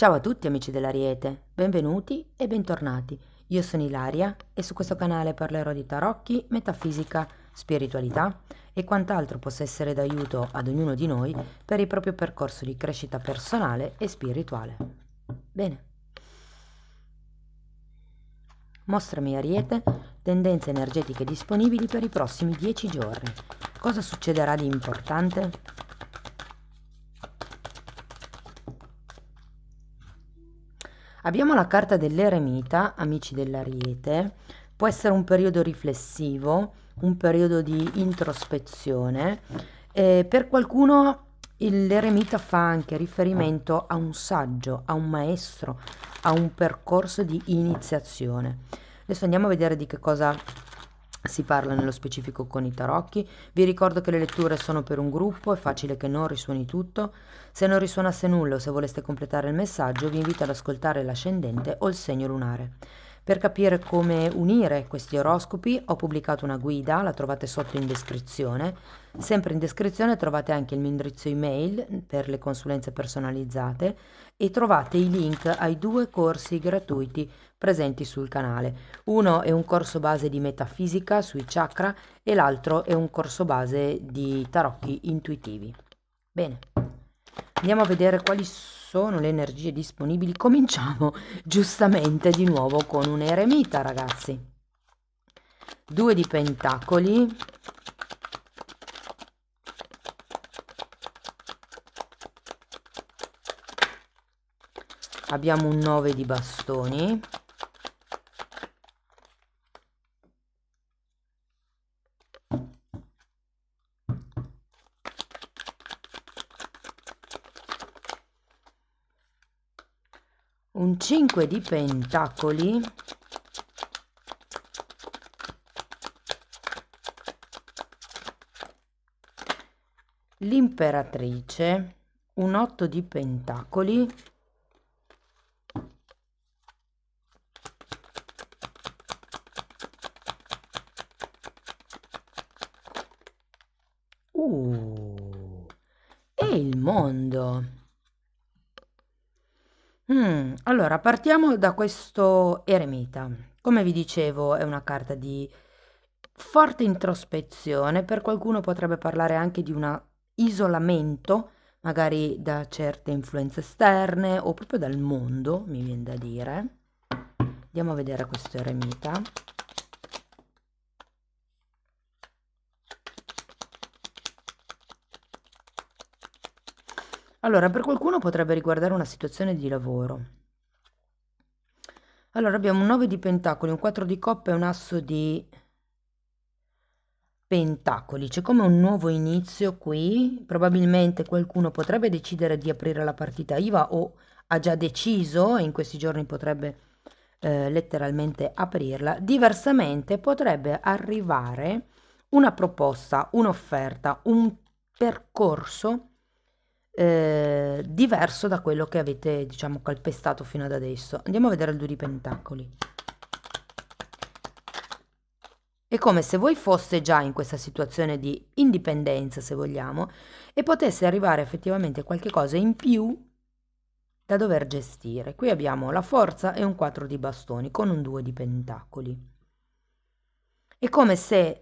Ciao a tutti amici dell'Ariete, benvenuti e bentornati. Io sono Ilaria e su questo canale parlerò di tarocchi, metafisica, spiritualità e quant'altro possa essere d'aiuto ad ognuno di noi per il proprio percorso di crescita personale e spirituale. Bene. Mostrami Ariete, tendenze energetiche disponibili per i prossimi 10 giorni. Cosa succederà di importante? Abbiamo la carta dell'eremita, amici dell'Ariete. Può essere un periodo riflessivo, un periodo di introspezione. Per qualcuno l'eremita fa anche riferimento a un saggio, a un maestro, a un percorso di iniziazione. Adesso andiamo a vedere di che cosa si parla nello specifico con i tarocchi. Vi ricordo che le letture sono per un gruppo, è facile che non risuoni tutto. Se non risuonasse nulla o se voleste completare il messaggio, vi invito ad ascoltare l'ascendente o il segno lunare. Per capire come unire questi oroscopi ho pubblicato una guida, la trovate sotto in descrizione. Sempre in descrizione trovate anche il mio indirizzo email per le consulenze personalizzate e trovate i link ai 2 corsi gratuiti presenti sul canale. Uno è un corso base di metafisica sui chakra e l'altro è un corso base di tarocchi intuitivi. Bene, andiamo a vedere quali sono le energie disponibili. Cominciamo giustamente di nuovo con un eremita, ragazzi. 2 di pentacoli. Abbiamo un 9 di bastoni. Un 5 di pentacoli. L'imperatrice, un 8 di pentacoli. E il mondo. Allora, partiamo da questo eremita. Come vi dicevo, è una carta di forte introspezione. Per qualcuno potrebbe parlare anche di un isolamento, magari da certe influenze esterne o proprio dal mondo, mi viene da dire. Andiamo a vedere questo eremita. Allora, per qualcuno potrebbe riguardare una situazione di lavoro. Allora, abbiamo un 9 di pentacoli, un 4 di coppe e un asso di pentacoli. C'è come un nuovo inizio qui. Probabilmente qualcuno potrebbe decidere di aprire la partita IVA o ha già deciso e in questi giorni potrebbe letteralmente aprirla. Diversamente potrebbe arrivare una proposta, un'offerta, un percorso diverso da quello che avete, diciamo, calpestato fino ad adesso. Andiamo a vedere il 2 di pentacoli. È come se voi foste già in questa situazione di indipendenza, se vogliamo, e potesse arrivare effettivamente qualche cosa in più da dover gestire. Qui abbiamo la forza e un 4 di bastoni con un 2 di pentacoli. È come se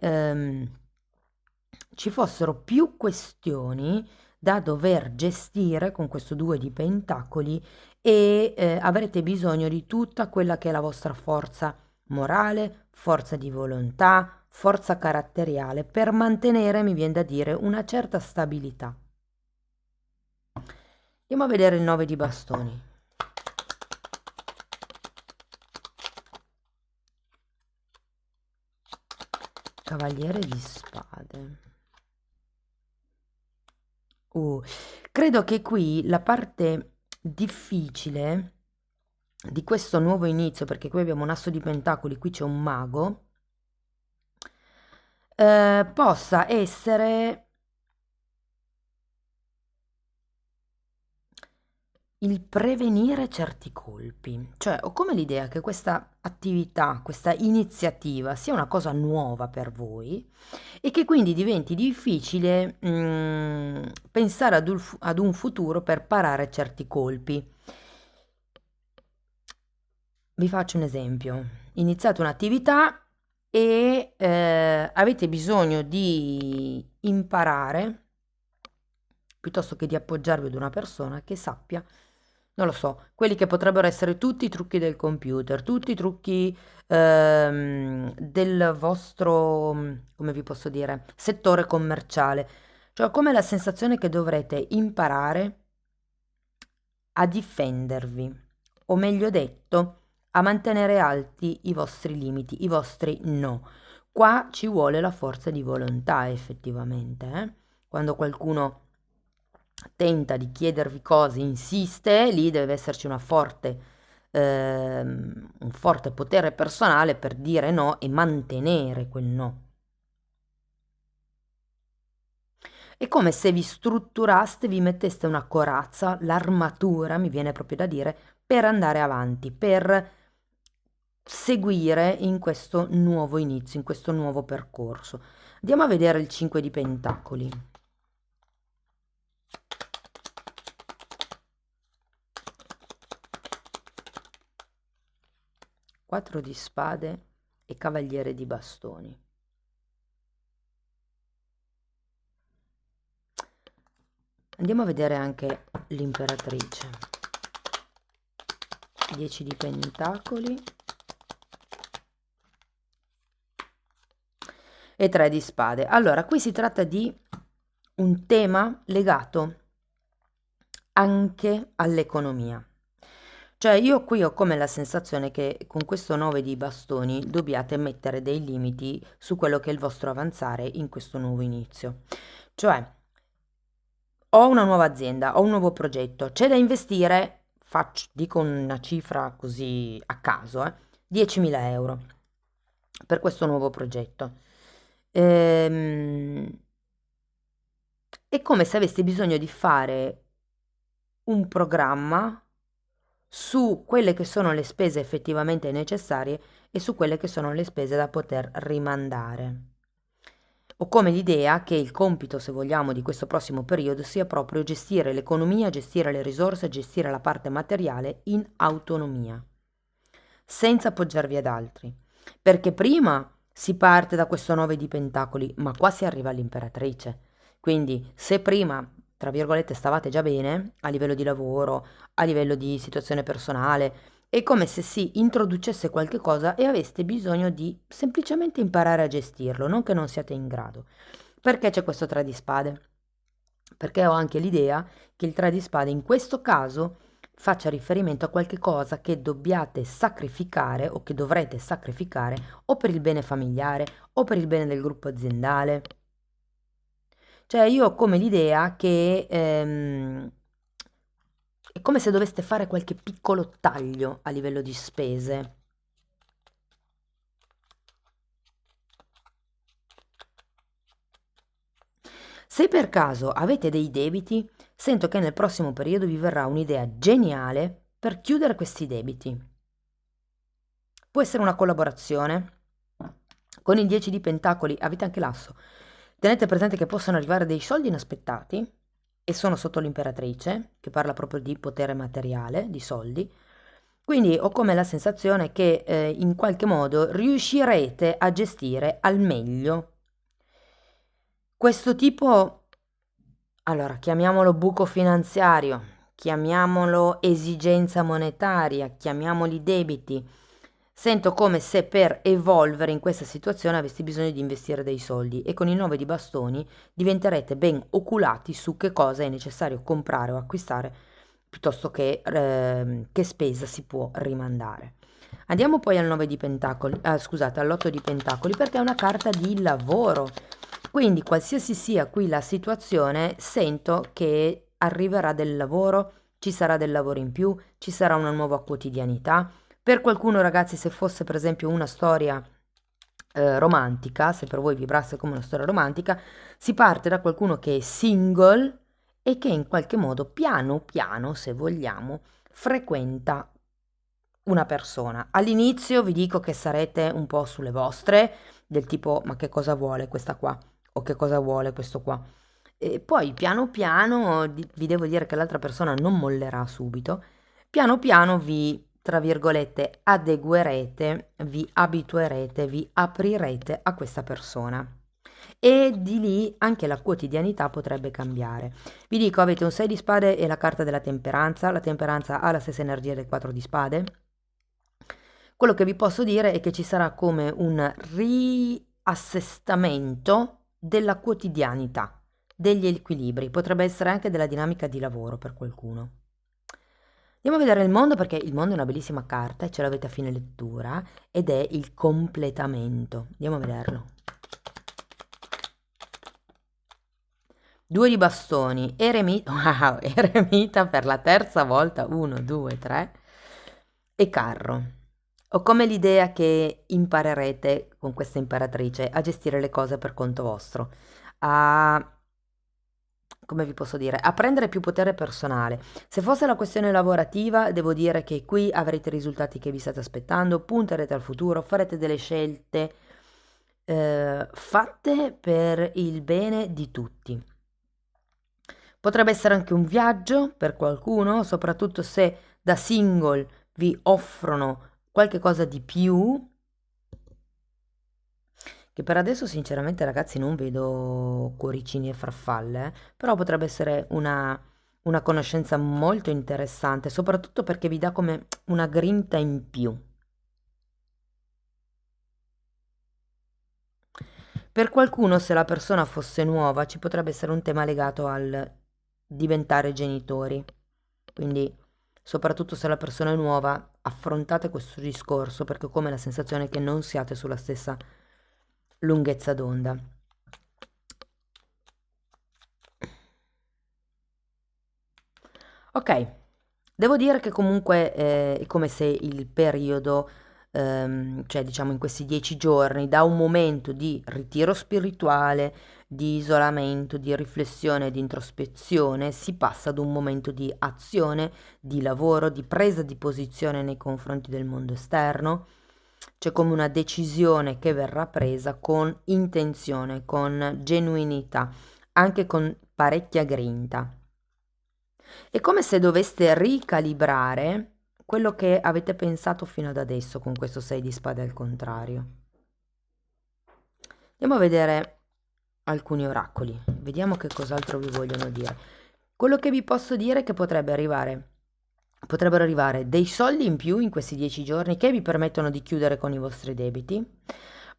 ci fossero più questioni da dover gestire con questo 2 di pentacoli e avrete bisogno di tutta quella che è la vostra forza morale, forza di volontà, forza caratteriale per mantenere, mi viene da dire, una certa stabilità. Andiamo a vedere il 9 di bastoni. Cavaliere di spade. Credo che qui la parte difficile di questo nuovo inizio, perché qui abbiamo un asso di pentacoli, qui c'è un mago, possa essere il prevenire certi colpi. Cioè, ho come l'idea che questa attività, questa iniziativa sia una cosa nuova per voi e che quindi diventi difficile pensare ad un futuro per parare certi colpi. Vi faccio un esempio. Iniziate un'attività e avete bisogno di imparare, piuttosto che di appoggiarvi ad una persona che sappia, non lo so, quelli che potrebbero essere tutti i trucchi del computer, tutti i trucchi del vostro, come vi posso dire, settore commerciale. Cioè, ho come la sensazione che dovrete imparare a difendervi, o meglio detto, a mantenere alti i vostri limiti, i vostri no. Qua ci vuole la forza di volontà, effettivamente, eh? Quando qualcuno tenta di chiedervi cose, insiste, lì deve esserci un forte potere personale per dire no e mantenere quel no. È come se vi strutturaste, vi metteste una corazza, l'armatura, mi viene proprio da dire, per andare avanti, per seguire in questo nuovo inizio, in questo nuovo percorso. Andiamo a vedere il 5 di Pentacoli. 4 di spade e cavaliere di bastoni. Andiamo a vedere anche l'imperatrice. 10 di pentacoli e 3 di spade. Allora, qui si tratta di un tema legato anche all'economia. Cioè io qui ho come la sensazione che con questo 9 di bastoni dobbiate mettere dei limiti su quello che è il vostro avanzare in questo nuovo inizio. Cioè, ho una nuova azienda, ho un nuovo progetto, c'è da investire, dico una cifra così a caso, 10.000 euro per questo nuovo progetto. È come se avessi bisogno di fare un programma su quelle che sono le spese effettivamente necessarie e su quelle che sono le spese da poter rimandare. Ho come l'idea che il compito, se vogliamo, di questo prossimo periodo sia proprio gestire l'economia, gestire le risorse, gestire la parte materiale in autonomia, senza appoggiarvi ad altri. Perché prima si parte da questo 9 di pentacoli, ma qua si arriva all'imperatrice. Quindi se prima, tra virgolette, stavate già bene a livello di lavoro, a livello di situazione personale, è come se si introducesse qualche cosa e aveste bisogno di semplicemente imparare a gestirlo, non che non siate in grado. Perché c'è questo 3 di spade? Perché ho anche l'idea che il 3 di spade in questo caso faccia riferimento a qualche cosa che dobbiate sacrificare o che dovrete sacrificare o per il bene familiare o per il bene del gruppo aziendale. Cioè io ho come l'idea che è come se doveste fare qualche piccolo taglio a livello di spese. Se per caso avete dei debiti, sento che nel prossimo periodo vi verrà un'idea geniale per chiudere questi debiti. Può essere una collaborazione. Con il 10 di pentacoli avete anche l'asso. Tenete presente che possono arrivare dei soldi inaspettati e sono sotto l'imperatrice, che parla proprio di potere materiale, di soldi. Quindi ho come la sensazione che in qualche modo riuscirete a gestire al meglio questo tipo, allora, chiamiamolo buco finanziario, chiamiamolo esigenza monetaria, chiamiamoli debiti. Sento come se per evolvere in questa situazione avessi bisogno di investire dei soldi e con il 9 di bastoni diventerete ben oculati su che cosa è necessario comprare o acquistare piuttosto che spesa si può rimandare. Andiamo poi al 9 di pentacoli, scusate, all'8 di pentacoli perché è una carta di lavoro. Quindi qualsiasi sia qui la situazione, sento che arriverà del lavoro, ci sarà del lavoro in più, ci sarà una nuova quotidianità. Per qualcuno, ragazzi, se fosse per esempio una storia romantica, se per voi vibrasse come una storia romantica, si parte da qualcuno che è single e che in qualche modo piano piano, se vogliamo, frequenta una persona. All'inizio vi dico che sarete un po' sulle vostre, del tipo ma che cosa vuole questa qua o che cosa vuole questo qua. E poi piano piano vi devo dire che l'altra persona non mollerà subito. Piano piano vi tra virgolette, adeguerete, vi abituerete, vi aprirete a questa persona. E di lì anche la quotidianità potrebbe cambiare. Vi dico, avete un 6 di spade e la carta della temperanza. La temperanza ha la stessa energia del 4 di spade. Quello che vi posso dire è che ci sarà come un riassestamento della quotidianità, degli equilibri. Potrebbe essere anche della dinamica di lavoro per qualcuno. Andiamo a vedere il mondo, perché il mondo è una bellissima carta e ce l'avete a fine lettura ed è il completamento. Andiamo a vederlo. 2 di bastoni, eremita, wow, eremita per la terza volta, 1, 2, 3, e carro. Ho come l'idea che imparerete con questa imperatrice a gestire le cose per conto vostro, a, come vi posso dire, a prendere più potere personale. Se fosse la questione lavorativa, devo dire che qui avrete i risultati che vi state aspettando, punterete al futuro, farete delle scelte fatte per il bene di tutti. Potrebbe essere anche un viaggio per qualcuno, soprattutto se da single vi offrono qualche cosa di più, che per adesso sinceramente ragazzi non vedo cuoricini e farfalle, però potrebbe essere una conoscenza molto interessante, soprattutto perché vi dà come una grinta in più. Per qualcuno, se la persona fosse nuova, ci potrebbe essere un tema legato al diventare genitori. Quindi, soprattutto se la persona è nuova, affrontate questo discorso perché ho come la sensazione che non siate sulla stessa lunghezza d'onda. Ok, devo dire che comunque è come se il periodo, cioè diciamo in questi 10 giorni, da un momento di ritiro spirituale, di isolamento, di riflessione, di introspezione, si passa ad un momento di azione, di lavoro, di presa di posizione nei confronti del mondo esterno. C'è come una decisione che verrà presa con intenzione, con genuinità, anche con parecchia grinta. È come se doveste ricalibrare quello che avete pensato fino ad adesso con questo 6 di spade al contrario. Andiamo a vedere alcuni oracoli, vediamo che cos'altro vi vogliono dire. Quello che vi posso dire è che potrebbero arrivare dei soldi in più in questi 10 giorni che vi permettono di chiudere con i vostri debiti.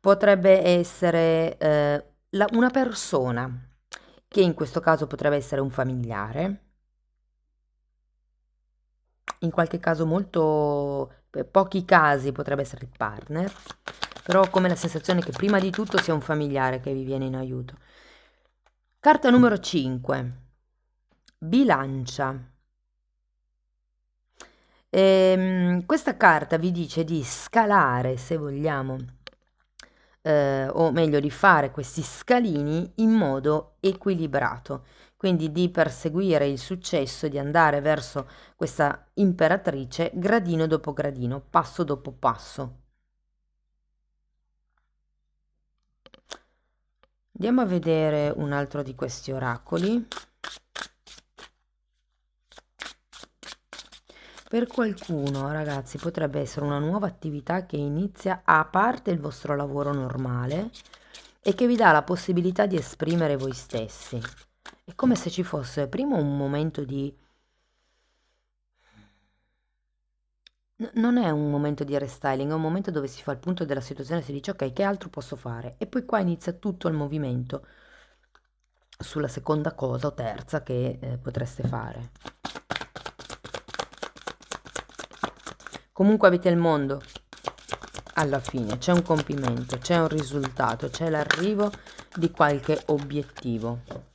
Potrebbe essere una persona, che in questo caso potrebbe essere un familiare, in qualche caso pochi casi potrebbe essere il partner, però ho come la sensazione che prima di tutto sia un familiare che vi viene in aiuto. Carta numero 5, bilancia. Questa carta vi dice di scalare, se vogliamo, o meglio di fare questi scalini in modo equilibrato, quindi di perseguire il successo, di andare verso questa imperatrice gradino dopo gradino, passo dopo passo. Andiamo a vedere un altro di questi oracoli. Per qualcuno, ragazzi, potrebbe essere una nuova attività che inizia a parte il vostro lavoro normale e che vi dà la possibilità di esprimere voi stessi. È come se ci fosse prima un momento di... Non è un momento di restyling, è un momento dove si fa il punto della situazione e si dice ok, che altro posso fare? E poi qua inizia tutto il movimento sulla seconda cosa o terza che potreste fare. Comunque avete il mondo, alla fine c'è un compimento, c'è un risultato, c'è l'arrivo di qualche obiettivo.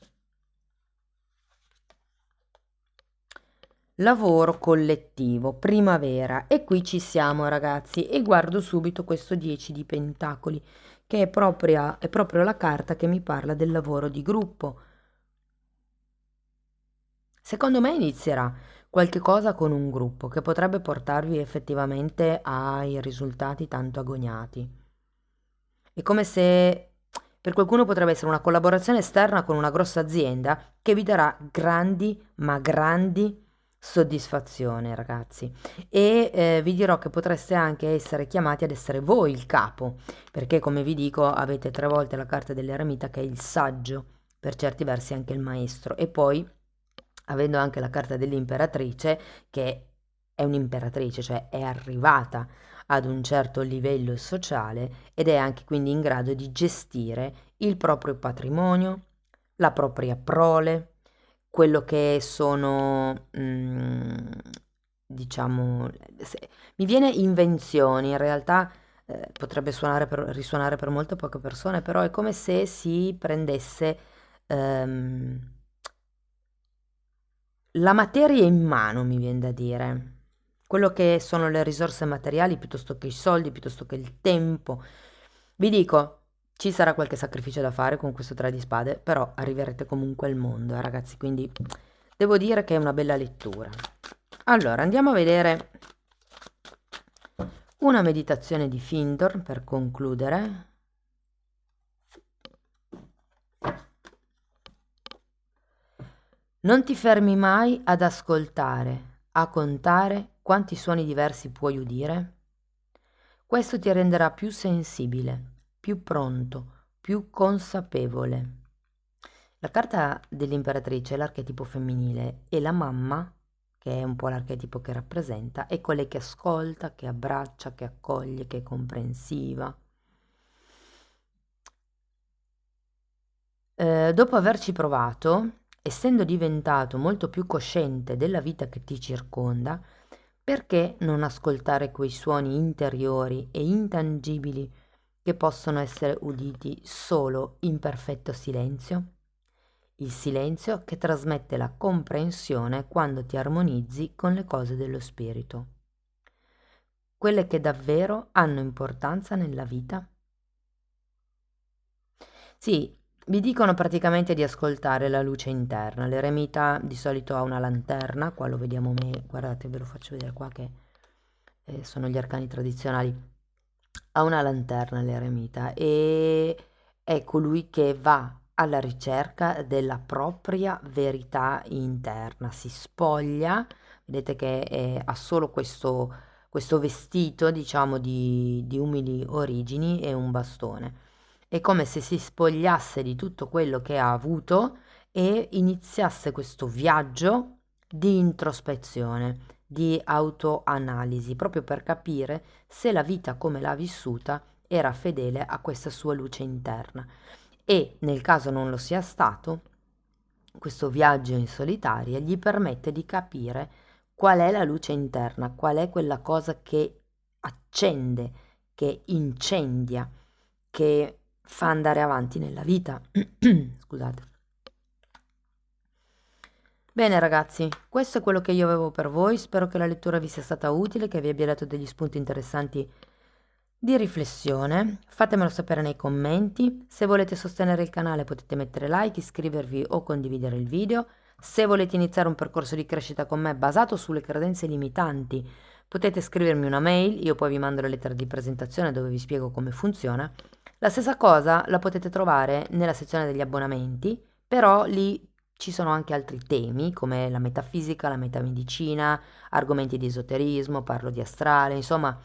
Lavoro collettivo, primavera, e qui ci siamo ragazzi, e guardo subito questo 10 di pentacoli, che è proprio la carta che mi parla del lavoro di gruppo. Secondo me inizierà qualche cosa con un gruppo che potrebbe portarvi effettivamente ai risultati tanto agoniati. È come se per qualcuno potrebbe essere una collaborazione esterna con una grossa azienda che vi darà grandi, ma grandi soddisfazione, ragazzi. E vi dirò che potreste anche essere chiamati ad essere voi il capo, perché come vi dico avete 3 volte la carta dell'eremita che è il saggio, per certi versi anche il maestro, e poi avendo anche la carta dell'imperatrice che è un'imperatrice, cioè è arrivata ad un certo livello sociale ed è anche quindi in grado di gestire il proprio patrimonio, la propria prole, quello che sono, diciamo, mi viene invenzioni, in realtà potrebbe risuonare per molte poche persone, però è come se si prendesse ehm, la materia in mano, mi viene da dire. Quello che sono le risorse materiali piuttosto che i soldi, piuttosto che il tempo. Vi dico, ci sarà qualche sacrificio da fare con questo 3 di spade, però arriverete comunque al mondo, ragazzi, quindi devo dire che è una bella lettura. Allora, andiamo a vedere una meditazione di Findor per concludere. Non ti fermi mai ad ascoltare, a contare quanti suoni diversi puoi udire. Questo ti renderà più sensibile, più pronto, più consapevole. La carta dell'imperatrice è l'archetipo femminile e la mamma, che è un po' l'archetipo che rappresenta, è quella che ascolta, che abbraccia, che accoglie, che è comprensiva. Dopo averci provato, essendo diventato molto più cosciente della vita che ti circonda, perché non ascoltare quei suoni interiori e intangibili che possono essere uditi solo in perfetto silenzio? Il silenzio che trasmette la comprensione quando ti armonizzi con le cose dello spirito, quelle che davvero hanno importanza nella vita. Sì, vi dicono praticamente di ascoltare la luce interna. L'eremita di solito ha una lanterna, qua lo vediamo me, guardate, ve lo faccio vedere qua che sono gli arcani tradizionali. Ha una lanterna l'eremita e è colui che va alla ricerca della propria verità interna, si spoglia, vedete che ha solo questo vestito, diciamo, di umili origini e un bastone. È come se si spogliasse di tutto quello che ha avuto e iniziasse questo viaggio di introspezione, di autoanalisi, proprio per capire se la vita come l'ha vissuta era fedele a questa sua luce interna. E nel caso non lo sia stato, questo viaggio in solitaria gli permette di capire qual è la luce interna, qual è quella cosa che accende, che incendia, che fa andare avanti nella vita. Scusate. Bene ragazzi, questo è quello che io avevo per voi, spero che la lettura vi sia stata utile, che vi abbia dato degli spunti interessanti di riflessione. Fatemelo sapere nei commenti. Se volete sostenere il canale potete mettere like, iscrivervi o condividere il video. Se volete iniziare un percorso di crescita con me basato sulle credenze limitanti, potete scrivermi una mail, io poi vi mando la lettera di presentazione dove vi spiego come funziona. La stessa cosa la potete trovare nella sezione degli abbonamenti, però lì ci sono anche altri temi come la metafisica, la metamedicina, argomenti di esoterismo, parlo di astrale, insomma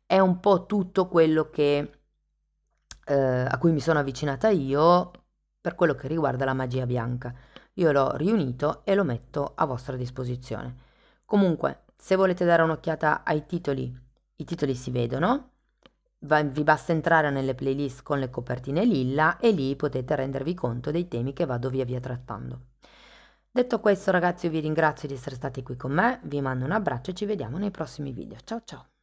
è un po' tutto quello che, a cui mi sono avvicinata io per quello che riguarda la magia bianca. Io l'ho riunito e lo metto a vostra disposizione. Comunque, se volete dare un'occhiata ai titoli, i titoli si vedono. Vi basta entrare nelle playlist con le copertine lilla e lì potete rendervi conto dei temi che vado via via trattando. Detto questo ragazzi, io vi ringrazio di essere stati qui con me, vi mando un abbraccio e ci vediamo nei prossimi video. Ciao ciao!